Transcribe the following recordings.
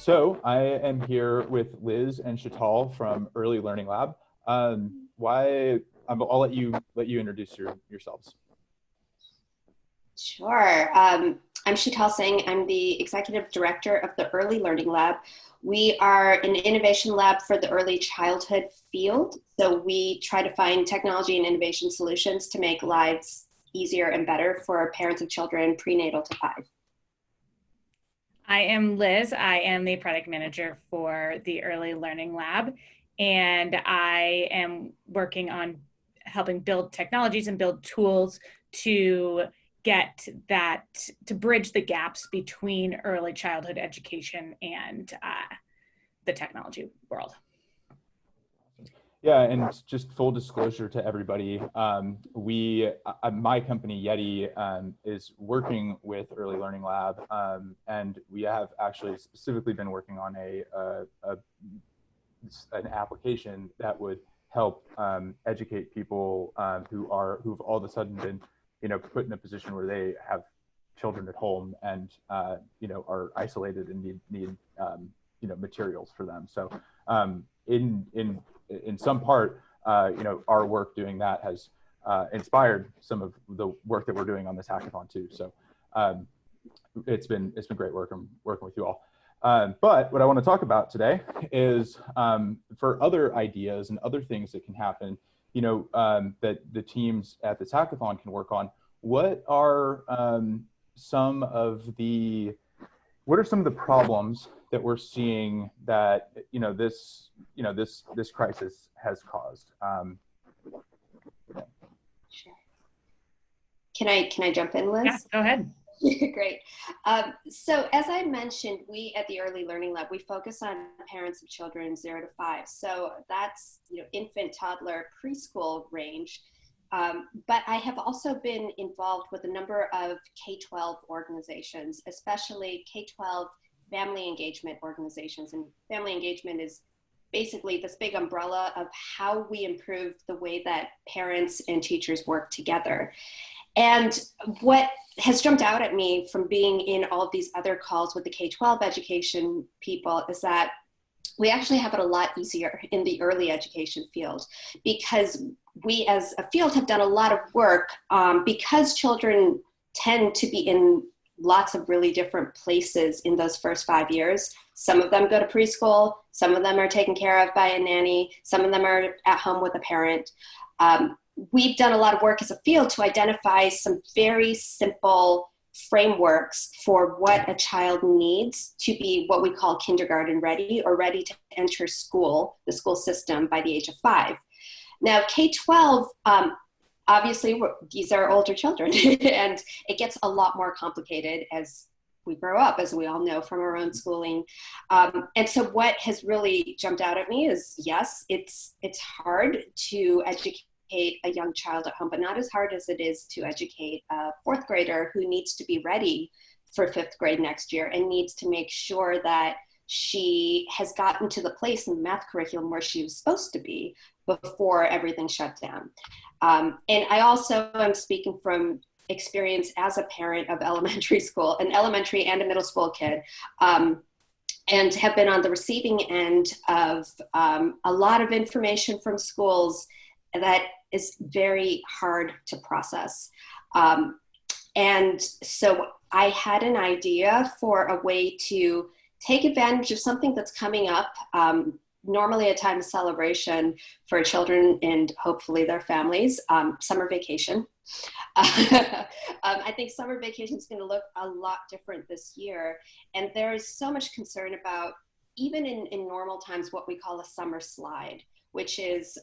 So I am here with Liz and Sheetal from Early Learning Lab. I'll let you introduce yourselves. Sure. I'm Sheetal Singh. I'm the Executive Director of the Early Learning Lab. We are an innovation lab for the early childhood field. So we try to find technology and innovation solutions to make lives easier and better for parents of children prenatal to 5. I am Liz. I am the product manager for the Early Learning Lab, and I am working on helping build technologies and build tools to bridge the gaps between early childhood education and the technology world. Yeah, and just full disclosure to everybody, my company Yeti is working with Early Learning Lab, and we have actually specifically been working on an application that would help educate people who've all of a sudden been, put in a position where they have children at home and are isolated and need materials for them. So in some part, our work doing that has inspired some of the work that we're doing on this hackathon too. So it's been great working with you all. But what I want to talk about today is for other ideas and other things that can happen, that the teams at this hackathon can work on. What are some of the problems that we're seeing that this crisis has caused? Sure. Can I jump in, Liz? Yeah, go ahead. Great. So as I mentioned, we at the Early Learning Lab, we focus on parents of children 0 to 5. So that's infant, toddler, preschool range. But I have also been involved with a number of K-12 organizations, especially K-12 family engagement organizations. And family engagement is basically this big umbrella of how we improve the way that parents and teachers work together. And what has jumped out at me from being in all of these other calls with the K-12 education people is that we actually have it a lot easier in the early education field, because we as a field have done a lot of work because children tend to be in lots of really different places in those first 5 years. Some of them go to preschool, some of them are taken care of by a nanny, some of them are at home with a parent. We've done a lot of work as a field to identify some very simple frameworks for what a child needs to be what we call kindergarten ready, or ready to enter school, the school system, by the age of 5. Now, K-12, obviously, these are older children, and it gets a lot more complicated as we grow up, as we all know from our own schooling. And so what has really jumped out at me is, yes, it's hard to educate a young child at home, but not as hard as it is to educate a 4th grader who needs to be ready for 5th grade next year and needs to make sure that she has gotten to the place in the math curriculum where she was supposed to be before everything shut down. And I also am speaking from experience as a parent of elementary school, an elementary and a middle school kid, and have been on the receiving end of a lot of information from schools that is very hard to process. And so I had an idea for a way to take advantage of something that's coming up, normally a time of celebration for children and hopefully their families, summer vacation. I think summer vacation is going to look a lot different this year. And there's so much concern about, even in normal times, what we call a summer slide, which is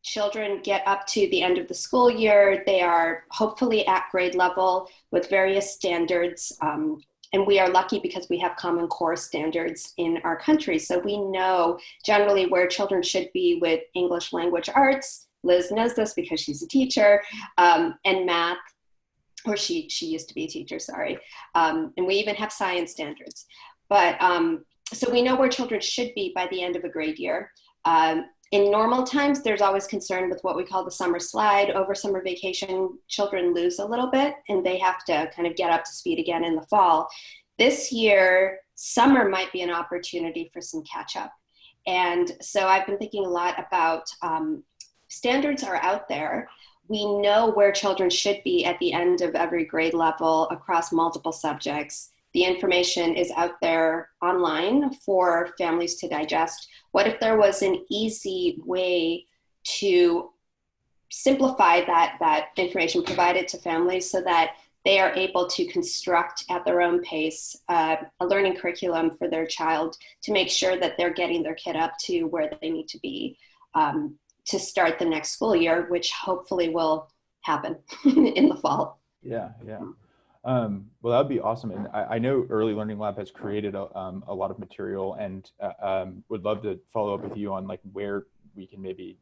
children get up to the end of the school year. They are hopefully at grade level with various standards. And we are lucky because we have Common Core standards in our country. So we know generally where children should be with English language arts. Liz knows this because she's a teacher, and math, or she used to be a teacher, sorry. And we even have science standards. But so we know where children should be by the end of a grade year. In normal times, there's always concern with what we call the summer slide. Over summer vacation, children lose a little bit and they have to kind of get up to speed again in the fall. This year, summer might be an opportunity for some catch up. And so I've been thinking a lot about standards are out there. We know where children should be at the end of every grade level across multiple subjects. The information is out there online for families to digest. What if there was an easy way to simplify that information provided to families so that they are able to construct at their own pace a learning curriculum for their child to make sure that they're getting their kid up to where they need to be to start the next school year, which hopefully will happen in the fall. Yeah. Well, that would be awesome. And I know Early Learning Lab has created a lot of material, and would love to follow up with you on like where we can maybe,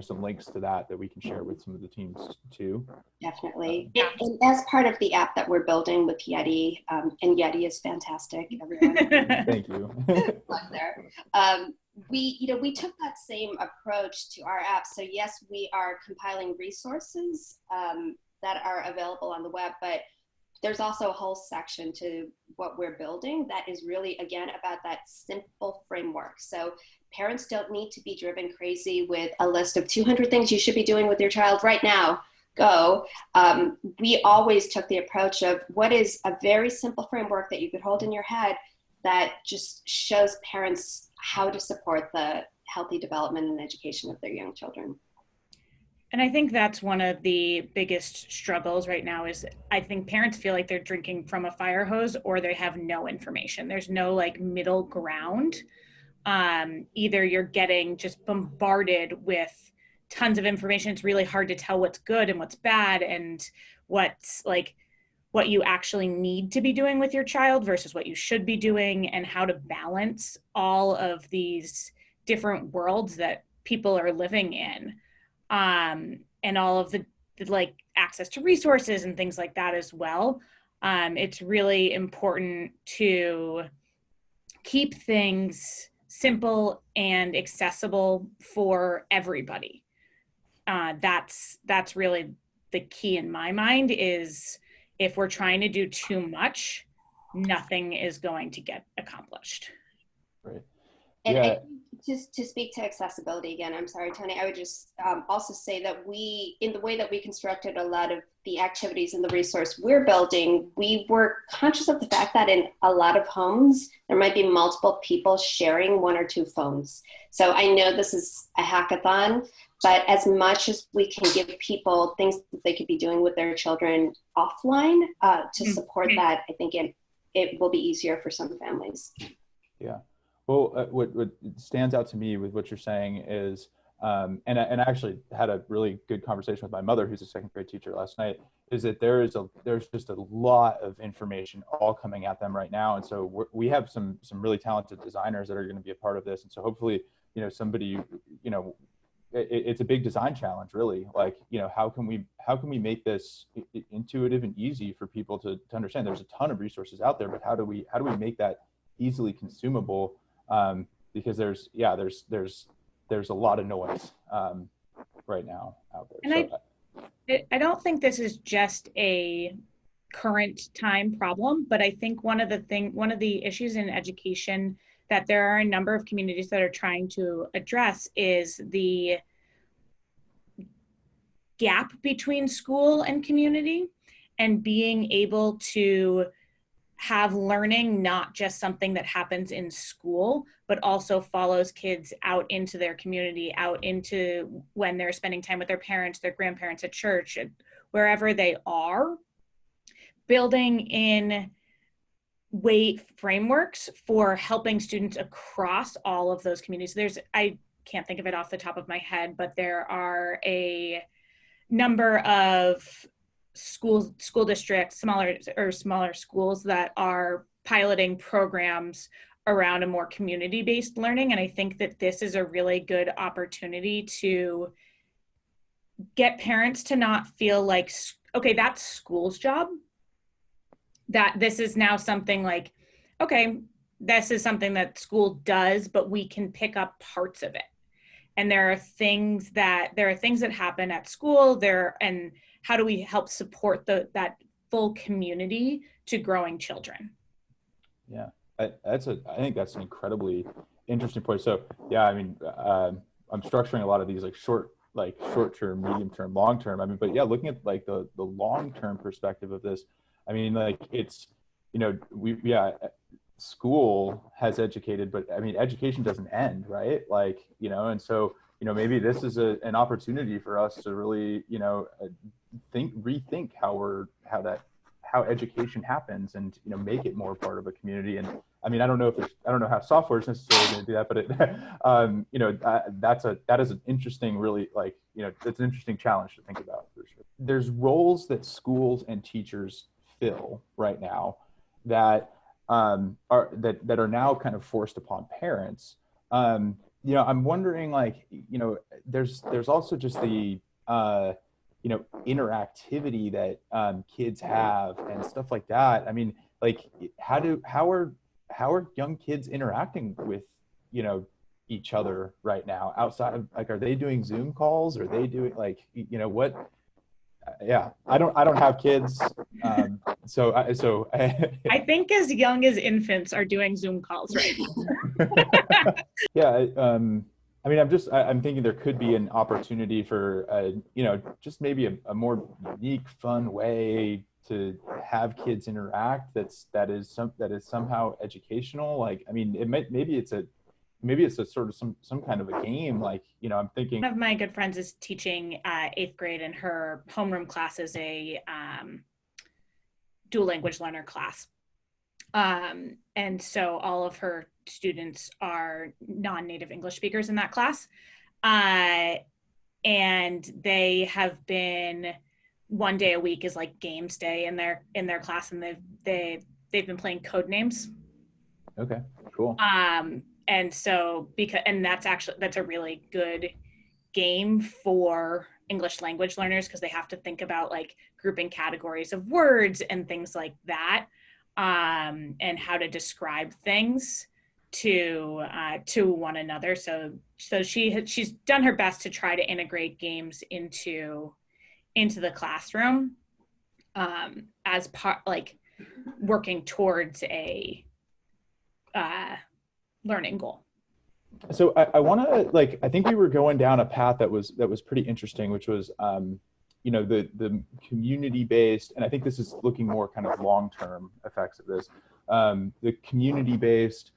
some links to that we can share with some of the teams too. Definitely. And as part of the app that we're building with Yeti, and Yeti is fantastic, everyone. Thank you. Plug there. We took that same approach to our app. So yes, we are compiling resources that are available on the web, but there's also a whole section to what we're building that is really, again, about that simple framework. So parents don't need to be driven crazy with a list of 200 things you should be doing with your child right now. Go. We always took the approach of what is a very simple framework that you could hold in your head that just shows parents how to support the healthy development and education of their young children. And I think that's one of the biggest struggles right now is I think parents feel like they're drinking from a fire hose or they have no information. There's no like middle ground. Either you're getting just bombarded with tons of information. It's really hard to tell what's good and what's bad and what's like what you actually need to be doing with your child versus what you should be doing, and how to balance all of these different worlds that people are living in. And all of the like access to resources and things like that as well. It's really important to keep things simple and accessible for everybody. That's really the key in my mind is if we're trying to do too much, nothing is going to get accomplished. Right. And yeah. Just to speak to accessibility again, I'm sorry, Tony, I would just also say that in the way that we constructed a lot of the activities in the resource we're building, we were conscious of the fact that in a lot of homes, there might be multiple people sharing one or two phones. So I know this is a hackathon, but as much as we can give people things that they could be doing with their children offline to support that, I think it will be easier for some families. Yeah. Well, what stands out to me with what you're saying is, and I actually had a really good conversation with my mother, who's a second grade teacher, last night, is that there's just a lot of information all coming at them right now. And so we have some really talented designers that are going to be a part of this. And so hopefully, somebody, it's a big design challenge, really. Like, how can we make this intuitive and easy for people to understand? There's a ton of resources out there, but how do we make that easily consumable? Because there's a lot of noise right now out there. And I don't think this is just a current time problem, but I think one of the issues in education that there are a number of communities that are trying to address is the gap between school and community, and being able to have learning not just something that happens in school, but also follows kids out into their community, out into when they're spending time with their parents, their grandparents, at church, wherever they are. Building in frameworks for helping students across all of those communities. I can't think of it off the top of my head, but there are a number of school districts, smaller schools that are piloting programs around a more community-based learning. And I think that this is a really good opportunity to get parents to not feel like, okay, that's school's job. That this is now something like, okay, this is something that school does, but we can pick up parts of it. And there are things that happen at school there, and how do we help support that full community to growing children? Yeah, I think that's an incredibly interesting point. So yeah, I mean, I'm structuring a lot of these like short term, medium term, long term. I mean, but yeah, looking at like the long term perspective of this, I mean, like it's, school has educated, but I mean, education doesn't end, right? Like, and so, maybe this is an opportunity for us to really, rethink how education happens, and make it more part of a community. And I mean, I don't know how software is necessarily going to do that, but that is an interesting, really, like, it's an interesting challenge to think about for sure. There's roles that schools and teachers fill right now that are now kind of forced upon parents. I'm wondering, like, there's also just the interactivity that kids have and stuff like that. I mean, like, how are young kids interacting with each other right now outside of, like, are they doing Zoom calls? Are they doing, like, what? Yeah, I don't have kids, so I think as young as infants are doing Zoom calls right now. Yeah, I mean, I'm thinking there could be an opportunity for just maybe a more unique, fun way to have kids interact that is somehow educational. Like, I mean, maybe it's a sort of some kind of a game. Like, I'm thinking, one of my good friends is teaching 8th grade, and her homeroom class is a dual language learner class. And so all of her students are non-native English speakers in that class. And they have been, one day a week is like games day in their class, and they've been playing code names. Okay, cool. And so that's a really good game for English language learners, because they have to think about like grouping categories of words and things like that, and how to describe things to one another. So she's done her best to try to integrate games into the classroom, as part, like, working towards a learning goal. So I want to, like, I think we were going down a path that was pretty interesting, which was the community based, and I think this is looking more kind of long-term effects of this, the community based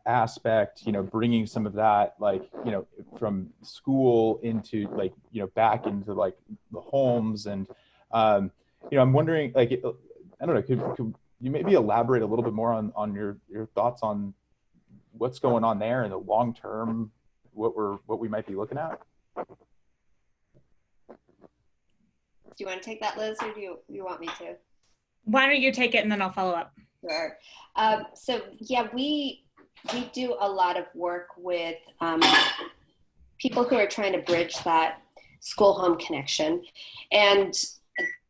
aspect, bringing some of that, like, from school into, like, back into, like, the homes. And I'm wondering, like, I don't know, could you maybe elaborate a little bit more on your thoughts on what's going on there in the long term, what we might be looking at? Do you want to take that, Liz, or do you want me to? Why don't you take it and then I'll follow up? Sure. So yeah, we do a lot of work with people who are trying to bridge that school-home connection. And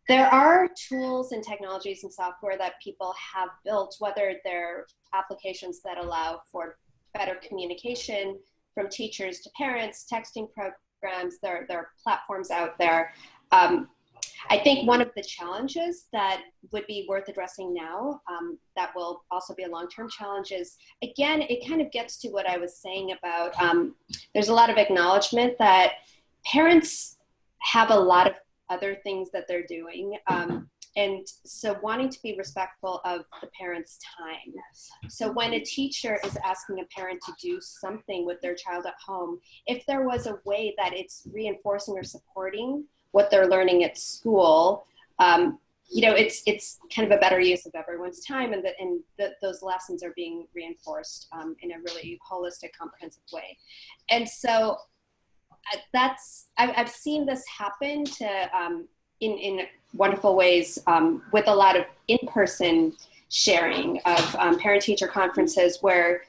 there are tools and technologies and software that people have built, whether they're applications that allow for better communication from teachers to parents, texting programs. There are platforms out there. I think one of the challenges that would be worth addressing now, that will also be a long-term challenge, is, again, it kind of gets to what I was saying about, there's a lot of acknowledgement that parents have a lot of other things that they're doing. And so wanting to be respectful of the parent's time. So when a teacher is asking a parent to do something with their child at home, if there was a way that it's reinforcing or supporting what they're learning at school, it's kind of a better use of everyone's time, and those lessons are being reinforced in a really holistic, comprehensive way. And so I've seen this happen in wonderful ways with a lot of in-person sharing of parent-teacher conferences, where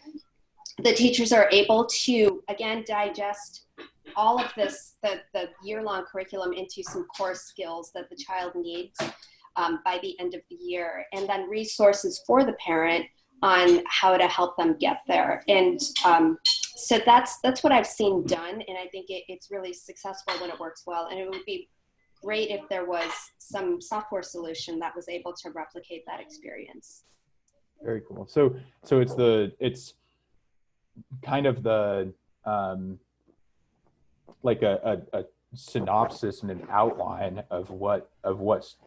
the teachers are able to, again, digest all of this, the year-long curriculum, into some core skills that the child needs by the end of the year, and then resources for the parent on how to help them get there. And so that's what I've seen done, and I think it's really successful when it works well. And it would be great if there was some software solution that was able to replicate that experience. Very cool. So it's kind of the like a synopsis and an outline of what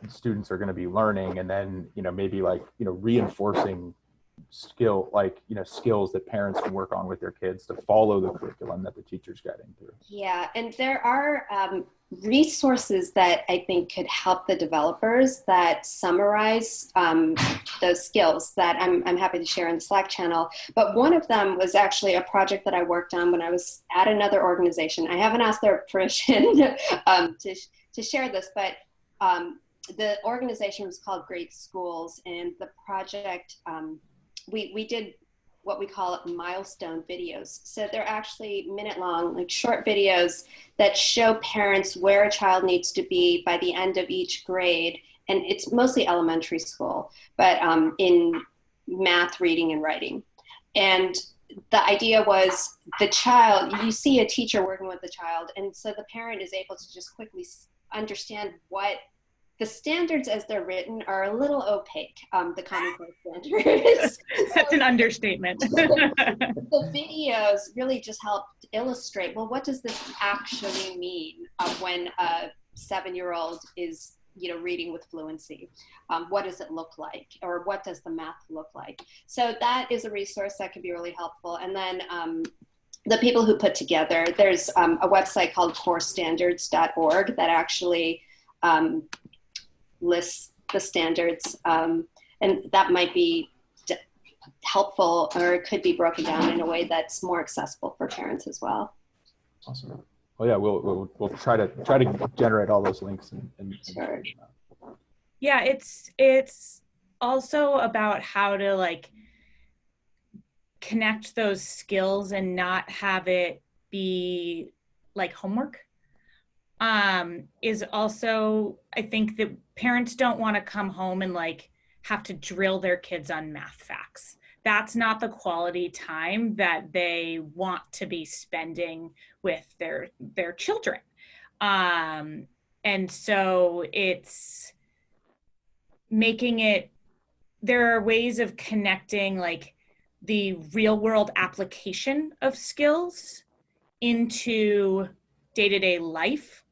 students are going to be learning, and then maybe like reinforcing skills that parents can work on with their kids to follow the curriculum that the teacher's guiding through. Yeah, and there are resources that I think could help the developers that summarize those skills that I'm happy to share in the Slack channel. But one of them was actually a project that I worked on when I was at another organization. I haven't asked their permission to share this, but the organization was called Great Schools, and the project, we did what we call milestone videos. So they're actually minute long, like short videos that show parents where a child needs to be by the end of each grade. And it's mostly elementary school, but in math, reading, and writing. And the idea was the child, you see a teacher working with the child, and so the parent is able to just quickly understand what the standards as they're written are a little opaque, the Common Core standards. That's an understatement. The videos really just help illustrate, well, what does this actually mean when a 7-year-old is reading with fluency? What does it look like? Or what does the math look like? So that is a resource that can be really helpful. And then the people who put together, there's a website called corestandards.org that actually lists the standards, and that might be helpful, or it could be broken down in a way that's more accessible for parents as well. Awesome. Well, yeah, we'll try to generate all those links and sure. Yeah, it's also about how to like connect those skills and not have it be like homework. Is also, I think that parents don't want to come home and like have to drill their kids on math facts. That's not the quality time that they want to be spending with their children. And so it's making it, there are ways of connecting like the real world application of skills into day-to-day life,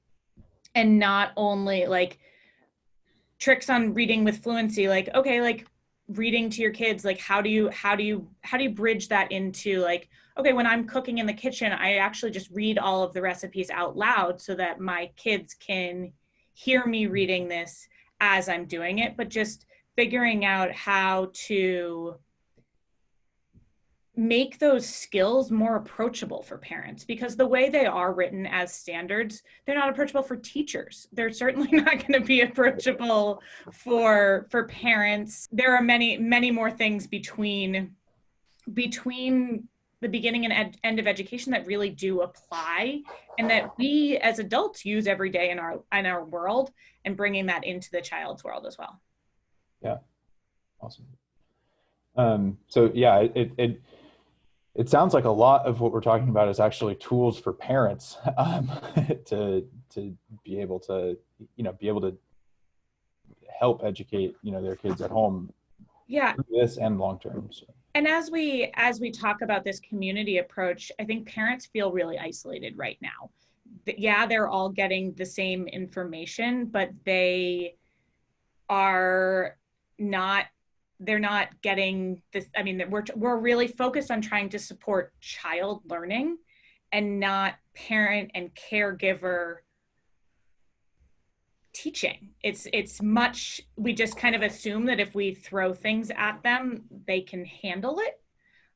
and not only like tricks on reading with fluency, like, okay, like reading to your kids, like how do you bridge that into like, okay, when I'm cooking in the kitchen, I actually just read all of the recipes out loud so that my kids can hear me reading this as I'm doing it, but just figuring out how to make those skills more approachable for parents, because the way they are written as standards, they're not approachable for teachers. They're certainly not going to be approachable for parents. There are many more things between the beginning and end of education that really do apply, and that we as adults use every day in our world, and bringing that into the child's world as well. Yeah, awesome. So yeah, it sounds like a lot of what we're talking about is actually tools for parents to be able to help educate their kids at home. Yeah. Through this and long term. So. And as we talk about this community approach, I think parents feel really isolated right now. Yeah, they're all getting the same information, but they're not getting this. I mean, we're really focused on trying to support child learning and not parent and caregiver teaching. It's much, we just kind of assume that if we throw things at them, they can handle it.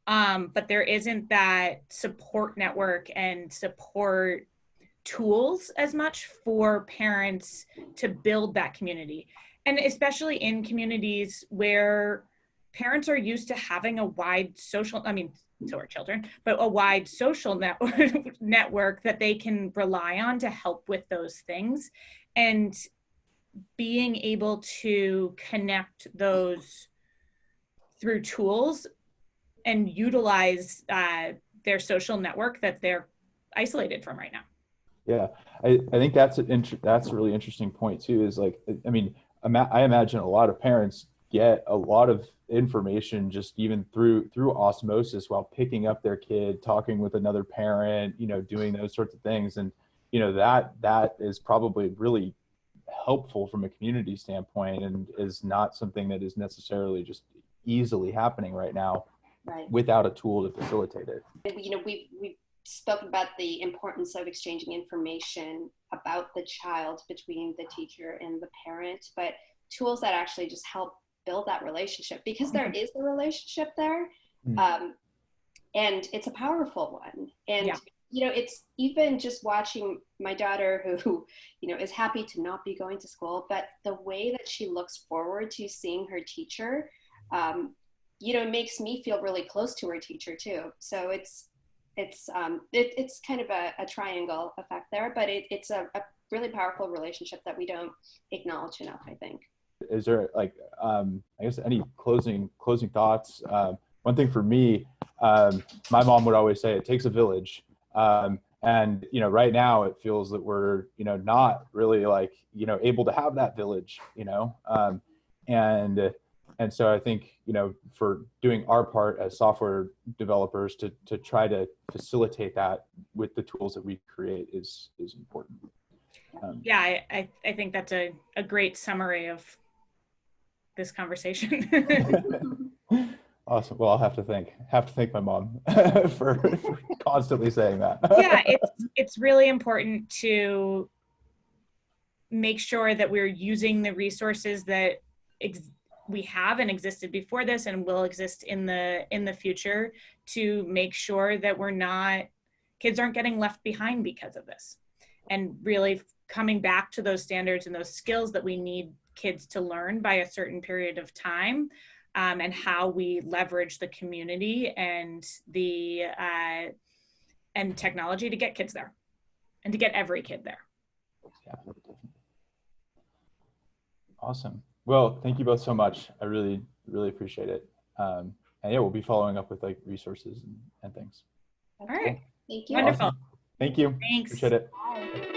But there isn't that support network and support tools as much for parents to build that community. And especially in communities where parents are used to having a wide social, I mean, so are children, but a wide social network that they can rely on to help with those things. And being able to connect those through tools and utilize their social network that they're isolated from right now. Yeah, I think that's a really interesting point too, is like, I mean, I imagine a lot of parents get a lot of information just even through osmosis while picking up their kid, talking with another parent, doing those sorts of things. And that is probably really helpful from a community standpoint, and is not something that is necessarily just easily happening right now, right, without a tool to facilitate it. We've spoken about the importance of exchanging information about the child between the teacher and the parent, but tools that actually just help build that relationship, because there is a relationship there, and it's a powerful one. And it's even just watching my daughter who is happy to not be going to school, but the way that she looks forward to seeing her teacher, makes me feel really close to her teacher too. So it's kind of a triangle effect there, but it's a really powerful relationship that we don't acknowledge enough, I think. Is there I guess any closing thoughts? One thing for me, my mom would always say it takes a village. And right now it feels that we're not really able to have that village, and so I think for doing our part as software developers to try to facilitate that with the tools that we create is important. I think that's a great summary of this conversation. Awesome. Well, I'll have to thank my mom for constantly saying that. Yeah, it's really important to make sure that we're using the resources that we have and existed before this and will exist in the future, to make sure that kids aren't getting left behind because of this, and really coming back to those standards and those skills that we need kids to learn by a certain period of time. And how we leverage the community and and technology to get kids there, and to get every kid there. Yeah. Awesome. Well, thank you both so much. I really, really appreciate it. And we'll be following up with resources and things. All right. Thank you. Wonderful. Awesome. Thank you. Thanks. Appreciate it. Bye.